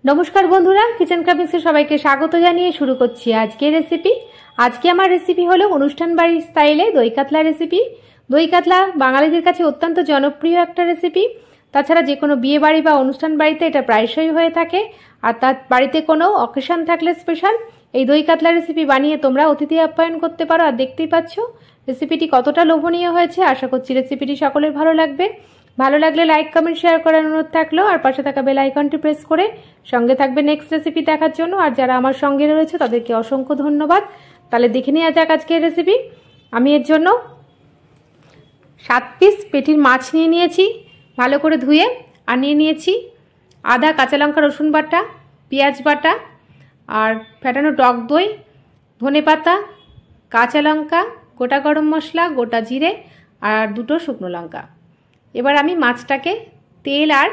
নমস্কার বন্ধুরা, কিচেন ক্রাফটিংসে সবাইকে স্বাগত জানিয়ে শুরু করছি আজকের রেসিপি। আজকে আমার রেসিপি হলো অনুষ্ঠান বাড়ির স্টাইলে দই কাতলা রেসিপি। দই কাতলা বাঙালিদের কাছে অত্যন্ত জনপ্রিয় একটা রেসিপি। তাছাড়া যে কোনো বিয়ে বাড়ি বা অনুষ্ঠান বাড়িতে এটা প্রায়শই হয়ে থাকে। আর তার বাড়িতে কোনো অকেশন থাকলে স্পেশাল এই দই কাতলা রেসিপি বানিয়ে তোমরা অতিথি আপ্যায়ন করতে পারো। আর দেখতেই পাচ্ছ রেসিপিটি কতটা লোভনীয় হয়েছে। আশা করছি রেসিপিটি সকলের ভালো লাগবে। ভালো লাগলে লাইক কমেন্ট শেয়ার করার অনুরোধ থাকলো। আর পাশে থাকা বেল আইকনটি প্রেস করে সঙ্গে থাকবে নেক্সট রেসিপি দেখার জন্য। আর যারা আমার সঙ্গে রয়েছে তাদেরকে অসংখ্য ধন্যবাদ। তাহলে দেখে নেওয়া যাক আজকের রেসিপি। আমি এর জন্য 7 পিস পেটির মাছ নিয়ে নিয়েছি, ভালো করে ধুয়ে। আর নিয়ে নিয়েছি আদা, কাঁচা লঙ্কা, রসুন বাটা, পেঁয়াজ বাটা, আর ফেটানো টক দই, ধনেপাতা, কাঁচা লঙ্কা, গোটা গরম মশলা, গোটা জিরে আর 2টো শুকনো লঙ্কা। এবার আমি মাছটাকে তেল আর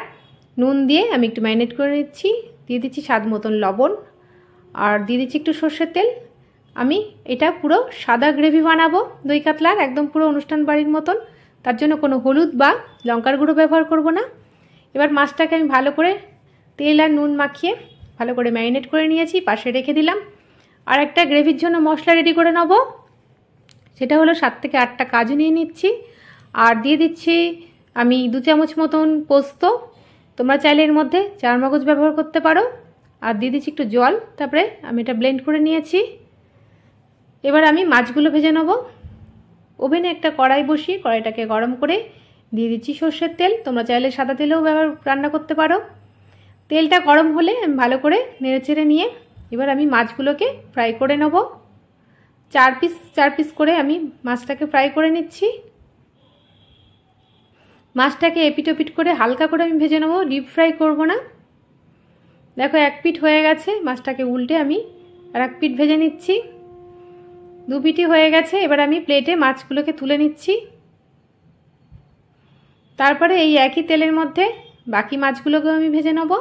নুন দিয়ে আমি একটু ম্যারিনেট করে নিচ্ছি। দিয়ে দিচ্ছি স্বাদ মতন লবণ আর দিয়ে দিচ্ছি একটু সর্ষের তেল। আমি এটা পুরো সাদা গ্রেভি বানাবো দই কাতলার, একদম পুরো অনুষ্ঠান বাড়ির মতন। তার জন্য কোনো হলুদ বা লঙ্কার গুঁড়ো ব্যবহার করব না। এবার মাছটাকে আমি ভালো করে তেল আর নুন মাখিয়ে ভালো করে ম্যারিনেট করে নিয়েছি, পাশে রেখে দিলাম। আর একটা গ্রেভির জন্য মশলা রেডি করে নেব। সেটা হলো 7 থেকে 8টা কাজু নিয়ে নিচ্ছি। আর দিয়ে দিচ্ছি আমি 2 চামচ মতন পোস্ত। তোমরা চাইলে এর মধ্যে চারমগজ ব্যবহার করতে পারো। আর দিয়ে দিচ্ছি একটু জল। তারপরে আমি এটা ব্লেন্ড করে নিয়েছি। এবার আমি মাছগুলো ভেজে নেব। ওভেনে একটা কড়াই বসিয়ে কড়াইটাকে গরম করে দিয়ে দিচ্ছি সর্ষের তেল। তোমরা চাইলে সাদা তেলেও রান্না করতে পারো। তেলটা গরম হলে আমি ভালো করে নেড়েচেড়ে নিয়ে এবার আমি মাছগুলোকে ফ্রাই করে নেব। 4 পিস করে আমি মাছটাকে ফ্রাই করে নিচ্ছি। মাছটাকে এপিট ওপিট করে হালকা করে আমি ভেজে নেব, ডিপ ফ্রাই করব না। দেখো 1 পিঠ হয়ে গেছে। মাছটাকে উল্টে আমি আর 1 পিঠ ভেজে নিচ্ছি। 2 পিঠই হয়ে গেছে। এবার আমি প্লেটে মাছগুলোকে তুলে নিচ্ছি। তারপরে এই একই তেলের মধ্যে বাকি মাছগুলোকেও আমি ভেজে নেব।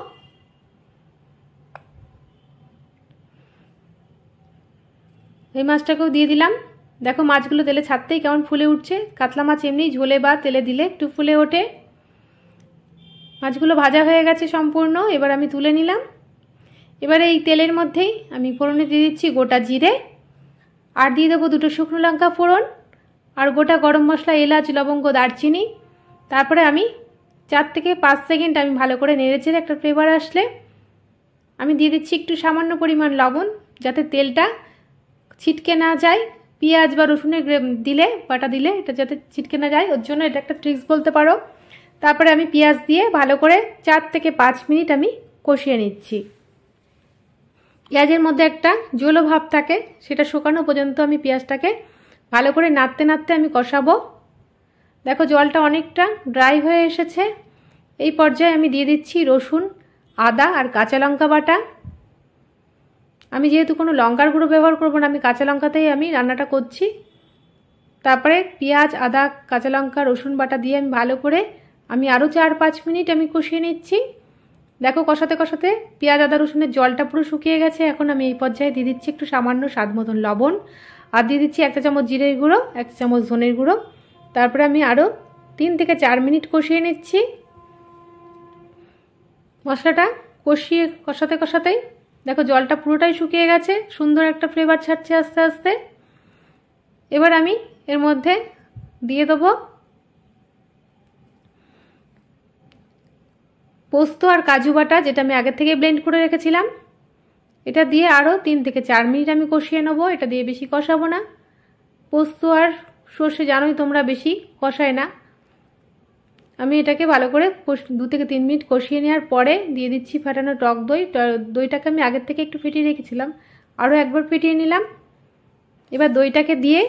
এই মাছটাকেও দিয়ে দিলাম। দেখো মাছগুলো তেলে ছাড়তেই কেমন ফুলে উঠছে। কাতলা মাছ এমনি ঝোলে বা তেলে দিলে একটু ফুলে ওঠে। মাছগুলো ভাজা হয়ে গেছে সম্পূর্ণ। এবার আমি তুলে নিলাম। এবার এই তেলের মধ্যেই আমি ফোড়নে দিয়ে দিচ্ছি গোটা জিরে, আর দিয়ে দেবো 2টো শুকনো লঙ্কা ফোড়ন, আর গোটা গরম মশলা, এলাচ, লবঙ্গ, দারচিনি। তারপরে আমি 4 থেকে 5 সেকেন্ড আমি ভালো করে নেড়েচেড়ে একটা ফ্লেভার আসলে আমি দিয়ে দিচ্ছি একটু সামান্য পরিমাণ লবণ, যাতে তেলটা ছিটকে না যায়। পেঁয়াজ বা রসুনের দিলে বাটা দিলে এটা যাতে ছিটকে না যায়, ওর জন্য এটা একটা ট্রিক্স বলতে পারো। তারপরে আমি পেঁয়াজ দিয়ে ভালো করে 4 থেকে 5 মিনিট আমি কষিয়ে নিচ্ছি। পেঁয়াজের মধ্যে একটা জলো ভাব থাকে, সেটা শুকানো পর্যন্ত আমি পেঁয়াজটাকে ভালো করে নাড়তে নাড়তে আমি কষাবো। দেখো জলটা অনেকটা ড্রাই হয়ে এসেছে। এই পর্যায়ে আমি দিয়ে দিচ্ছি রসুন, আদা আর কাঁচা লঙ্কা বাটা। আমি যেহেতু কোনো লঙ্কার গুঁড়ো ব্যবহার করবো না, আমি কাঁচা লঙ্কাতেই আমি রান্নাটা করছি। তারপরে পেঁয়াজ, আদা, কাঁচা লঙ্কা, রসুন বাটা দিয়ে আমি ভালো করে আমি আরও 4-5 মিনিট আমি কষিয়ে নিচ্ছি। দেখো কষাতে কষাতে পেঁয়াজ, আদা, রসুনের জলটা পুরো শুকিয়ে গেছে। এখন আমি এই পর্যায়ে দিয়ে দিচ্ছি একটু সামান্য স্বাদ মতন লবণ, আর দিয়ে দিচ্ছি 1 চা চামচ জিরের গুঁড়ো, 1 চা চামচ ধনের গুঁড়ো। তারপরে আমি আরও 3 থেকে 4 মিনিট কষিয়ে নিচ্ছি। মশলাটা কষাতে কষাতেই দেখো জলটা পুরোটাই শুকিয়ে গেছে, সুন্দর একটা ফ্লেভার ছাড়ছে আস্তে আস্তে। এবার আমি এর মধ্যে দিয়ে দেবো পোস্ত আর কাজু বাটা, যেটা আমি আগের থেকে ব্লেন্ড করে রেখেছিলাম। এটা দিয়ে আরও 3 থেকে 4 মিনিট আমি কষিয়ে নেবো। এটা দিয়ে বেশি কষাবো না। পোস্ত আর সর্ষে জানোই তোমরা বেশি কষায় না। আমি এটাকে ভালো করে 2 থেকে 3 মিনিট কষিয়ে নেওয়ার পরে দিয়ে দিচ্ছি ফেটানো টক দই। দইটাকে আমি আগের থেকে একটু ফেটিয়ে রেখেছিলাম, আরও একবার ফেটিয়ে নিলাম। এবার দইটাকে দিয়ে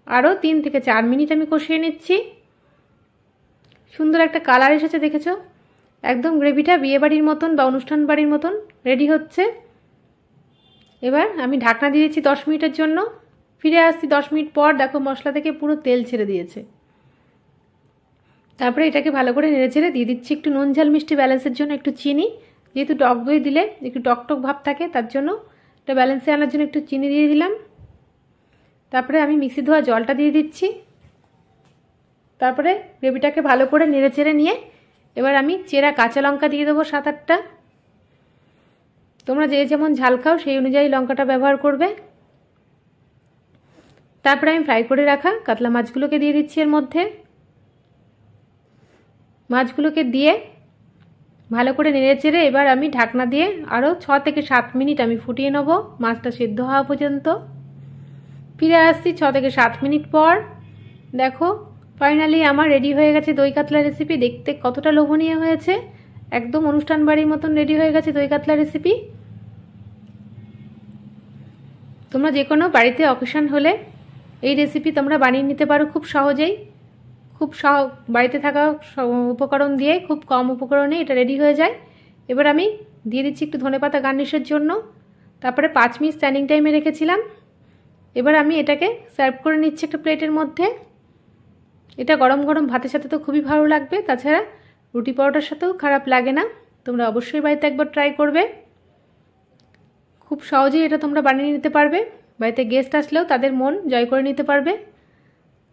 আরও 3 থেকে 4 মিনিট আমি কষিয়ে নিচ্ছি। সুন্দর একটা কালার এসেছে, দেখেছো? একদম গ্রেভিটা বিয়েবাড়ির মতন বা অনুষ্ঠান বাড়ির মতন রেডি হচ্ছে। এবার আমি ঢাকনা দিয়ে দিচ্ছি 10 মিনিটের জন্য। ফিরে আসছি 10 মিনিট পর। দেখো মশলা থেকে পুরো তেল ছেড়ে দিয়েছে। তারপরে এটাকে ভালো করে নেড়েচেড়ে দিয়ে দিচ্ছি একটু নুন ঝাল মিষ্টি ব্যালেন্সের জন্য একটু চিনি। যেহেতু টক দই দিলে একটু টকটক ভাব থাকে, তার জন্য এটা ব্যালেন্সে আনার জন্য একটু চিনি দিয়ে দিলাম। তারপরে আমি মিক্সি ধোয়া জলটা দিয়ে দিচ্ছি। তারপরে গ্রেভিটাকে ভালো করে নেড়েচেড়ে নিয়ে এবার আমি চেরা কাঁচা লঙ্কা দিয়ে দেবো 7-8টা। তোমরা যে যেমন ঝাল খাও সেই অনুযায়ী লঙ্কাটা ব্যবহার করবে। তারপরে আমি ফ্রাই করে রাখা কাতলা মাছগুলোকে দিয়ে দিচ্ছি এর মধ্যে। মাছগুলোকে দিয়ে ভালো করে নেড়েচেড়ে এবার আমি ঢাকনা দিয়ে আরও 6 থেকে 7 মিনিট আমি ফুটিয়ে নেব, মাছটা সিদ্ধ হওয়া পর্যন্ত। ফিরে আসছি 6 থেকে 7 মিনিট পর। দেখো ফাইনালি আমার রেডি হয়ে গেছে দই কাতলা রেসিপি। দেখতে কতটা লোভনীয় হয়েছে, একদম অনুষ্ঠান বাড়ির মতন রেডি হয়ে গেছে দই কাতলা রেসিপি। তোমরা যে কোনো বাড়িতে অকেশন হলে এই রেসিপি তোমরা বানিয়ে নিতে পারো খুব সহজেই। খুব বাড়িতে থাকা উপকরণ দিয়ে, খুব কম উপকরণে এটা রেডি হয়ে যায়। এবার আমি দিয়ে দিচ্ছি একটু ধনেপাতা গার্নিশের জন্য। তারপরে 5 মিনিট স্ট্যান্ডিং টাইমে রেখেছিলাম। এবার আমি এটাকে সার্ভ করে নিচ্ছি একটা প্লেটের মধ্যে। এটা গরম গরম ভাতের সাথে তো খুবই ভালো লাগবে, তাছাড়া রুটি পরোটার সাথেও খারাপ লাগে না। তোমরা অবশ্যই বাড়িতে একবার ট্রাই করবে। খুব সহজেই এটা তোমরা বানিয়ে নিতে পারবে। বাড়িতে গেস্ট আসলেও তাদের মন জয় করে নিতে পারবে।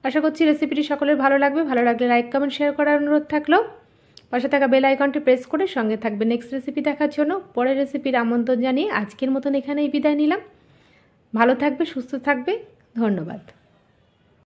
আশা করছি রেসিপিটি সকলের ভালো লাগবে। ভালো লাগলে লাইক কমেন্ট শেয়ার করার অনুরোধ থাকলো। পাশে থাকা বেল আইকনটি প্রেস করে সঙ্গে থাকবে নেক্সট রেসিপি দেখার জন্য। পরের রেসিপির আমন্ত্রণ জানিয়ে আজকের মতন এখানেই বিদায় নিলাম। ভালো থাকবে, সুস্থ থাকবে, ধন্যবাদ।